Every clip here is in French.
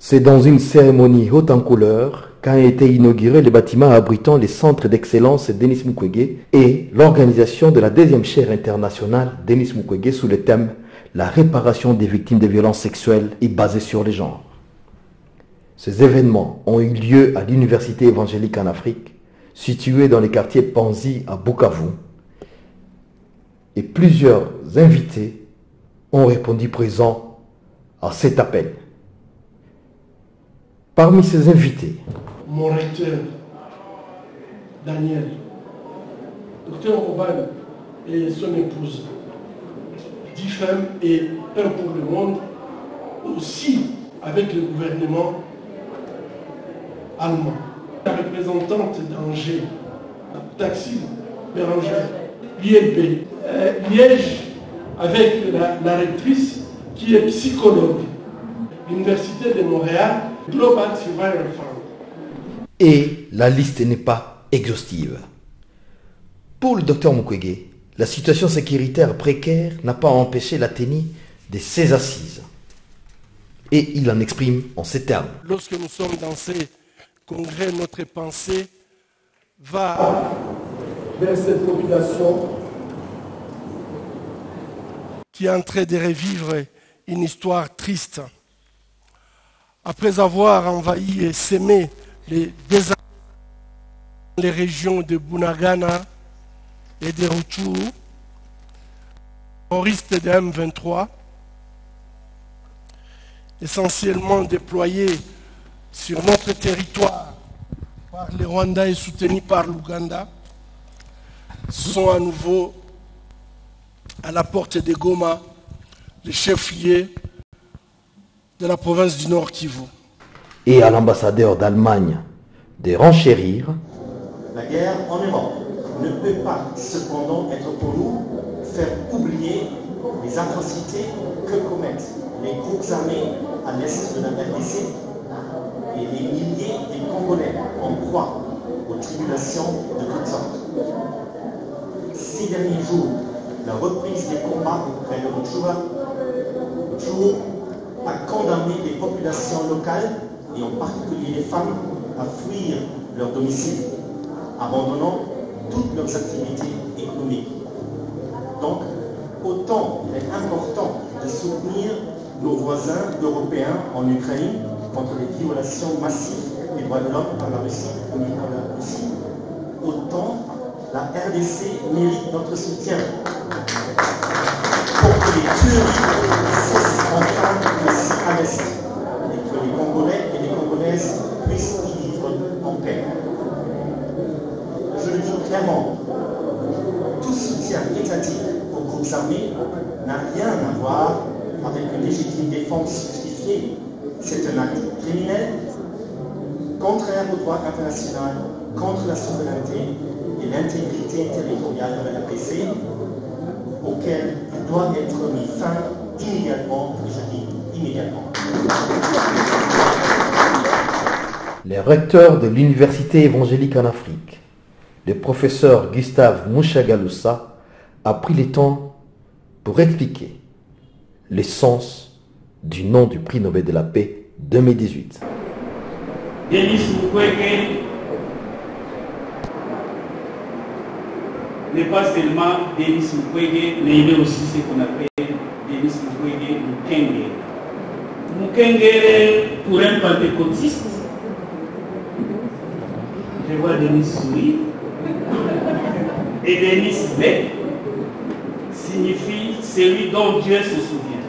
C'est dans une cérémonie haute en couleurs qu'a été inauguré le bâtiment abritant les centres d'excellence Denis Mukwege et l'organisation de la deuxième chaire internationale Denis Mukwege sous le thème « La réparation des victimes de violences sexuelles et basée sur les genres ». Ces événements ont eu lieu à l'Université évangélique en Afrique, située dans le quartier Panzi à Bukavu, et plusieurs invités ont répondu présents à cet appel. Parmi ces invités, mon recteur, Daniel, Dr Oban et son épouse, 10 femmes et un pour le monde, aussi avec le gouvernement allemand. La représentante d'Angers, Taxi, Bérangère, l'ILB, Liège, avec la rectrice qui est psychologue, l'Université de Montréal, Global Survivor Fund. Et la liste n'est pas exhaustive. Pour le docteur Mukwege, la situation sécuritaire précaire n'a pas empêché la tenue de ses assises. Et il en exprime en ces termes. Lorsque nous sommes dans ces congrès, notre pensée va vers cette population qui est en train de revivre une histoire triste. Après avoir envahi et sémé les régions de Bunagana et de Rutshuru, terroristes de M23, essentiellement déployés sur notre territoire par le Rwanda et soutenus par l'Ouganda, sont à nouveau à la porte de Goma, le chef-lieu de la province du Nord Kivu. Et à l'ambassadeur d'Allemagne de renchérir. La guerre en Europe ne peut pas cependant être pour nous faire oublier les atrocités que commettent les groupes armés à l'est de la RDC et les milliers de Congolais en proie aux tribulations de toutes sortes. Ces derniers jours, la reprise des combats près de Rutshuru a condamné les populations locales, et en particulier les femmes, à fuir leur domicile, abandonnant toutes leurs activités économiques. Donc, autant il est important de soutenir nos voisins européens en Ukraine contre les violations massives des droits de l'homme par la Russie, autant la RDC mérite notre soutien pour que les tueries cessent enfin ici à l'Est et que les Congolais et les Congolaises puissent vivre en paix. Je le dis clairement, tout soutien étatique aux groupes armés n'a rien à voir avec une légitime défense justifiée. C'est un acte criminel, contraire au droit international, contre la souveraineté et l'intégrité territoriale de la RDC, auquel il doit être mis fin immédiatement, et je dis immédiatement. Le recteur de l'Université évangélique en Afrique, le professeur Gustave Mushagalusa, a pris le temps pour expliquer le sens du nom du prix Nobel de la paix 2018. Denis Mukwege n'est pas seulement Denis Mukwege, mais il est aussi ce qu'on appelle Denis Mukwege Mukenge. Mukenge, pour un pentecôtiste, je vois Denis sourire, et Denis Lé signifie celui dont Dieu se souvient.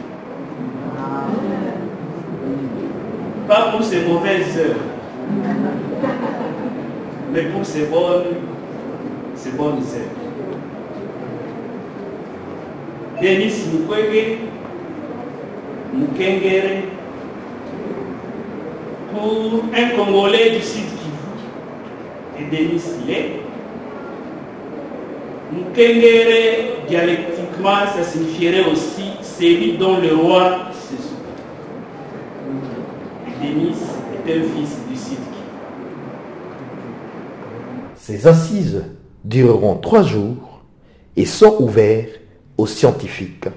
Pas pour ses mauvaises heures, mais pour ses bonnes heures. Denis Mukwege, Mukengere, pour un Congolais du Sud Kivu, et Denis Lé. Mukengere, dialectiquement, ça signifierait aussi celui dont le roi se souvient. Denis est un fils du Sud Kivu. Ces assises dureront 3 jours et sont ouvertes aux scientifiques.